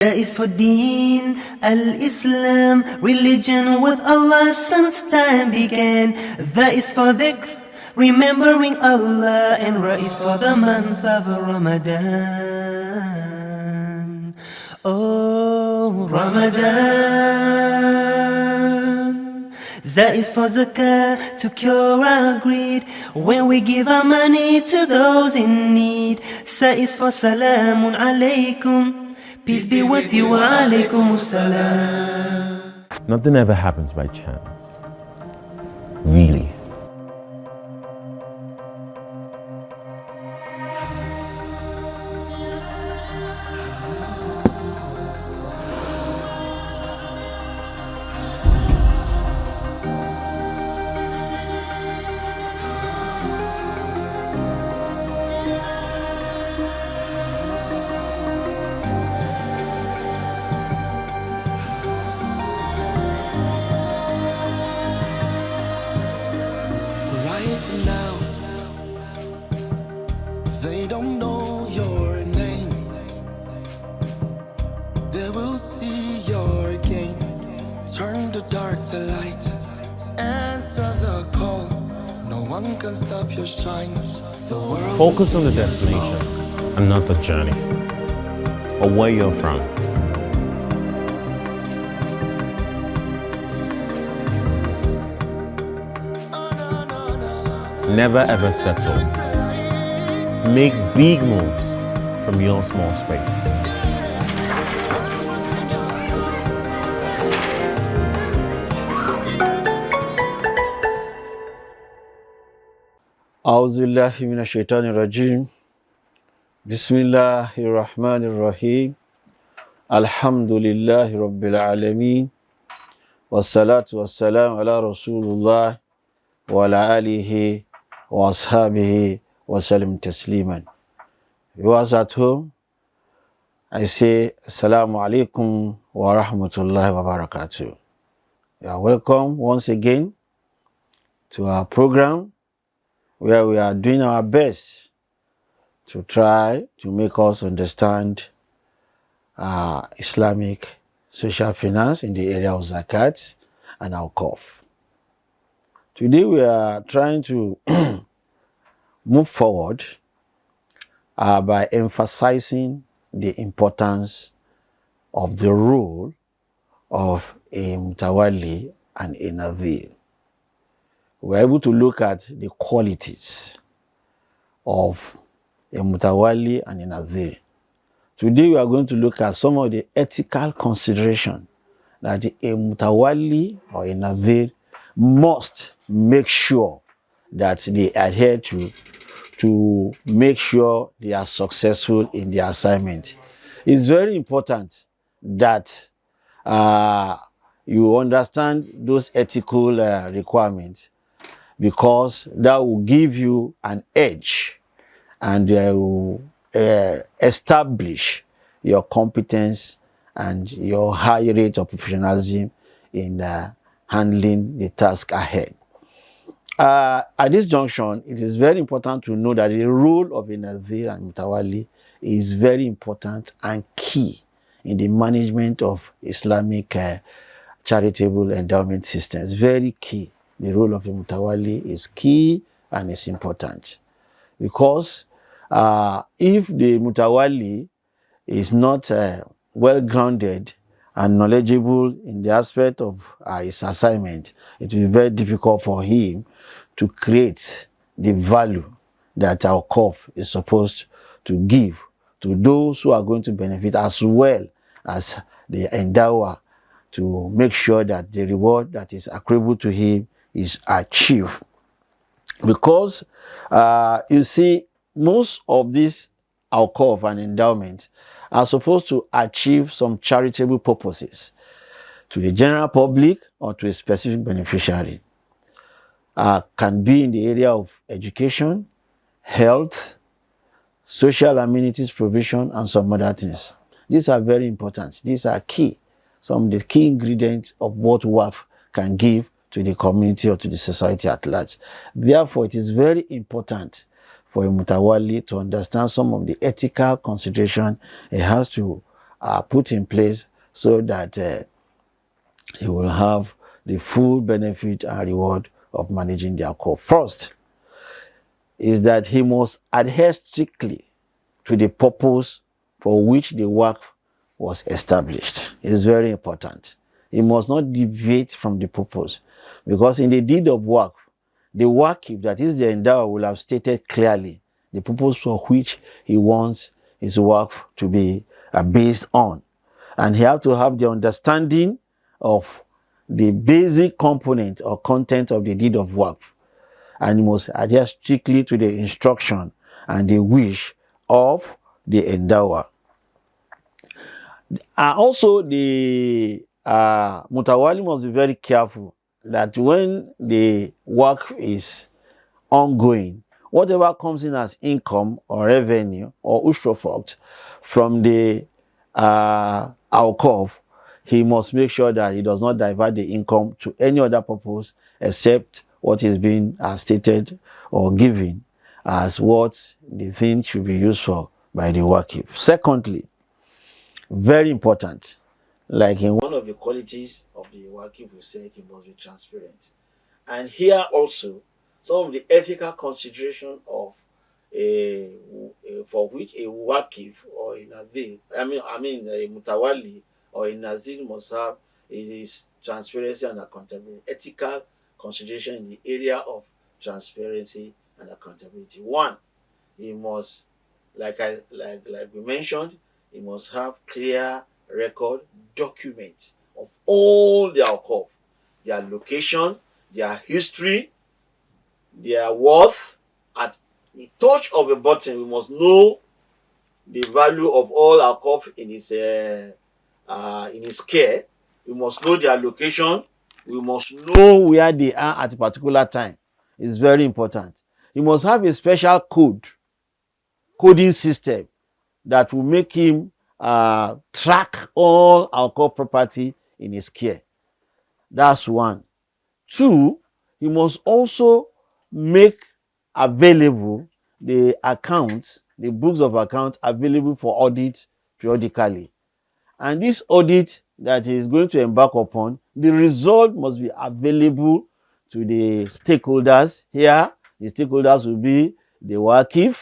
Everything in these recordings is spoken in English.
That is for Deen al-Islam, religion with Allah since time began. That is for dhikr, remembering Allah, and Ra is for the month of Ramadan. Oh, Ramadan. That is for zakah, to cure our greed, when we give our money to those in need. Sa is for salamun alaykum, peace be with you, wa alaykum assalam. Nothing ever happens by chance. Really. Now they don't know your name. They will see your game. Turn the dark to light. Answer the call. No one can stop your shine. The world Focus on the destination and not the journey or where you're from. Never ever settle. Make big moves from your small space. أعوذ بالله من الشيطان الرجيم بسم الله الرحمن الرحيم الحمد لله رب العالمين والصلاة والسلام على رسول الله وعلى آله وأصحابه وسلم تسليما. Viewers at home, I say Assalamu alaikum wa rahmatullahi wa barakatuh. You are welcome once again to our program, where we are doing our best to try to make us understand Islamic social finance in the area of zakat and Waqf. Today we are trying to move forward by emphasizing the importance of the role of a Mutawali and a Nadhir. We are able to look at the qualities of a Mutawali and a Nadhir. Today we are going to look at some of the ethical considerations that a Mutawali or a Nadhir must make sure that they adhere to make sure they are successful in their assignment. It's very important that you understand those ethical requirements, because that will give you an edge and will establish your competence and your high rate of professionalism in handling the task ahead. At this junction, it is very important to know that the role of a Nadhir and Mutawali is very important and key in the management of Islamic charitable endowment systems. Very key. The role of a Mutawali is key and is important, because if the Mutawali is not well grounded and knowledgeable in the aspect of his assignment, it will be very difficult for him to create the value that our Waqf is supposed to give to those who are going to benefit, as well as the endower, to make sure that the reward that is accruable to him is achieved. Because you see, most of these Waqf and endowment are supposed to achieve some charitable purposes to the general public or to a specific beneficiary. Can be in the area of education, health, social amenities provision, and some other things. These are very important. These are key. Some of the key ingredients of what Waqf can give to the community or to the society at large. Therefore, it is very important for a Mutawali to understand some of the ethical consideration he has to are put in place so that he will have the full benefit and reward of managing their Waqf. First is that he must adhere strictly to the purpose for which the Waqf was established. It's very important. He must not deviate from the purpose, because in the deed of Waqf, the Waqif, that is the endower, will have stated clearly the purpose for which he wants his Waqf to be based on. And he has to have the understanding of the basic component or content of the deed of Waqf. And he must adhere strictly to the instruction and the wish of the endower. Also, the Mutawali must be very careful that when the work is ongoing, whatever comes in as income or revenue or ushrafakt from the Waqf, he must make sure that he does not divert the income to any other purpose except what is being stated or given as what the thing should be used for by the Waqif. Secondly, very important, like in one of the qualities of the Waqif, we said he must be transparent. And here also, some of the ethical consideration of for which a Waqif or a Nazir, a Mutawali or a Nazir must have is transparency and accountability. Ethical consideration in the area of transparency and accountability. One, he must, like we mentioned, he must have clear record documents of all their Waqf, their location, their history, their worth. At the touch of a button, we must know the value of all our Waqf in his care. We must know their location. We must know where they are at a particular time. It's very important. He must have a special coding system that will make him track all our core property in his care. That's one. Two, he must also make available the accounts, the books of accounts available for audit periodically. And this audit that he is going to embark upon, the result must be available to the stakeholders. Here, the stakeholders will be the Waqif,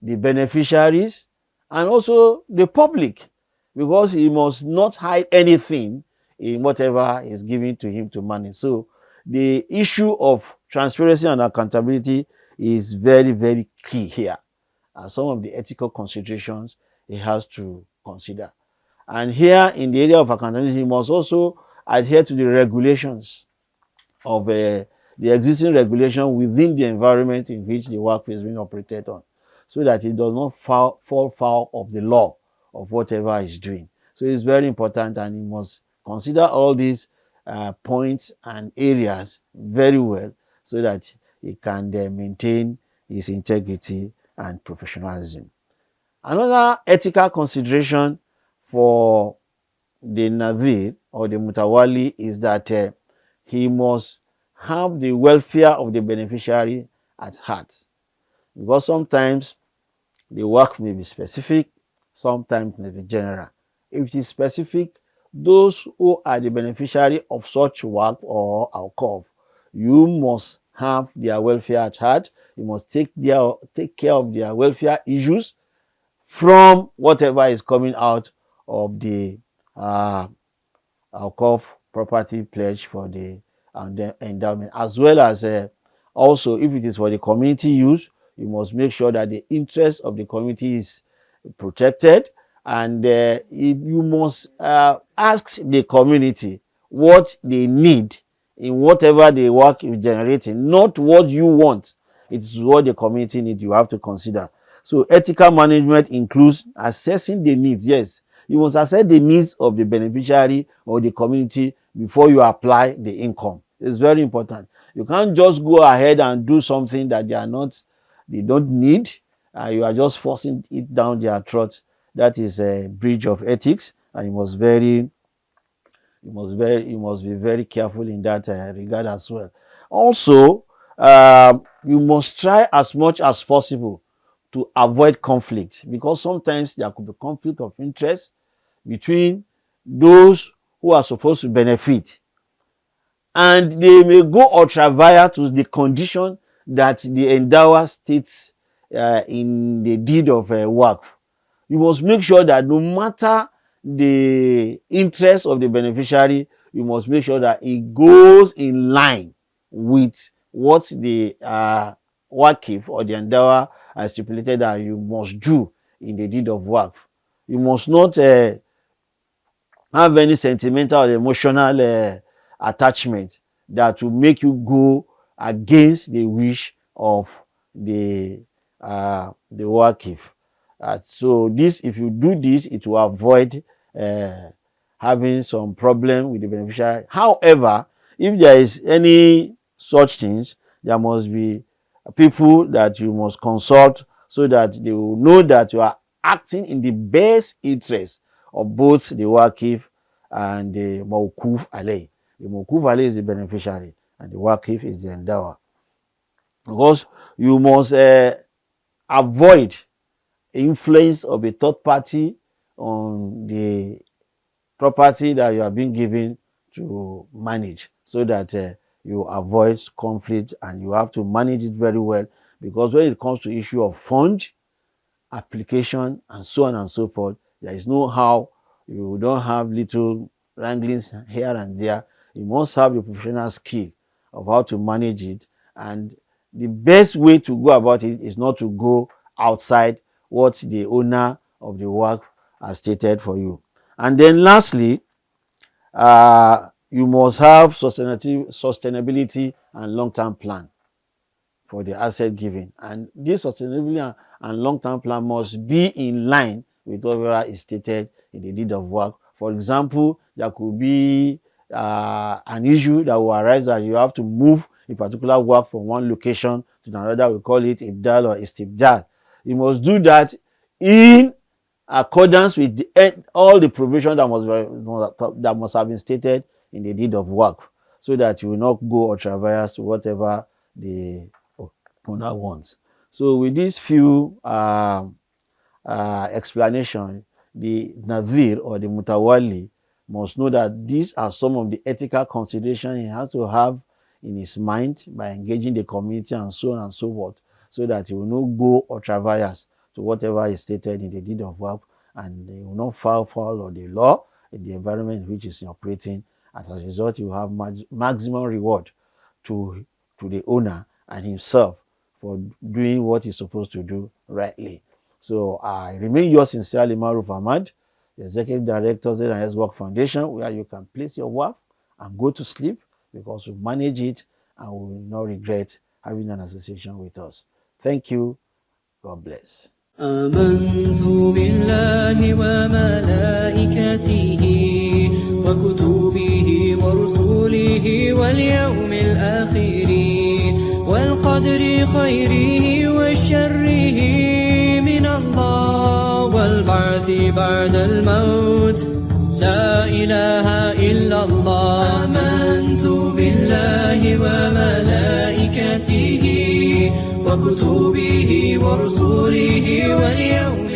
the beneficiaries, and also the public, because he must not hide anything in whatever is given to him to manage. So the issue of transparency and accountability is very, very key here. And some of the ethical considerations he has to consider. And here in the area of accountability, he must also adhere to the regulations of the existing regulation within the environment in which the work is being operated on, so that it does not fall foul of the law of whatever he's doing. So it's very important, and he must consider all these points and areas very well so that he can maintain his integrity and professionalism. Another ethical consideration for the Nazir or the Mutawali is that he must have the welfare of the beneficiary at heart, because sometimes the work may be specific, sometimes may be general. If it is specific, those who are the beneficiary of such work or Waqf, you must have their welfare at heart. You must take care of their welfare issues from whatever is coming out of the Waqf property pledge for the endowment, as well as also if it is for the community use, you must make sure that the interest of the community is protected, and you must ask the community what they need in whatever the work is generating, not what you want. It's what the community needs you have to consider. So ethical management includes assessing the needs. Yes, you must assess the needs of the beneficiary or the community before you apply the income. It's very important. You can't just go ahead and do something that they don't need. You are just forcing it down their throats. That is a breach of ethics, and you must be very careful in that regard as well. Also, you must try as much as possible to avoid conflict, because sometimes there could be conflict of interest. between those who are supposed to benefit, and they may go ultra via to the condition that the endower states in the deed of Waqf. You must make sure that no matter the interest of the beneficiary, you must make sure that it goes in line with what the Waqf or the endower has stipulated that you must do in the deed of Waqf. You must not have any sentimental or emotional attachment that will make you go against the wish of the Waqf. So this, if you do this, it will avoid having some problem with the beneficiary. However, if there is any such things, there must be people that you must consult so that they will know that you are acting in the best interest of both the Waqf and the Mawquf alayh. The Mawquf alayh is the beneficiary and the Waqf is the endower. Because you must avoid influence of a third party on the property that you are being given to manage, so that you avoid conflict, and you have to manage it very well, because when it comes to issue of fund application and so on and so forth, there is no how you don't have little wranglings here and there. You must have the professional skill of how to manage it, and the best way to go about it is not to go outside what the owner of the work has stated for you. And then lastly, you must have sustainability and long-term plan for the asset giving. And this sustainability and long-term plan must be in line with whatever is stated in the deed of work. For example, there could be an issue that will arise that you have to move a particular work from one location to another. We call it ibdal or istibdal. You must do that in accordance with all the provision that must have been stated in the deed of work, so that you will not go ultra vires to whatever the owner wants. So with these few explanation, the Nadhir or the Mutawali must know that these are some of the ethical considerations he has to have in his mind by engaging the community and so on and so forth, so that he will not go ultra vires to whatever is stated in the deed of work, and he will not fall foul of the law in the environment in which he is operating. As a result, he will have maximum reward to the owner and himself for doing what he's supposed to do rightly. So I remain yours sincerely, Maruf Ahmad, the Executive Director of the Waqf Foundation, where you can place your work and go to sleep, because we manage it and we will not regret having an association with us. Thank you. God bless. آمنت بالله وملائكته وكتبه ورسله واليوم الآخر والقدر خيره وشره من الله والبعث بعد الموت لا إله إلا الله. آمنت بالله وملائكته وكتبه ورسله واليوم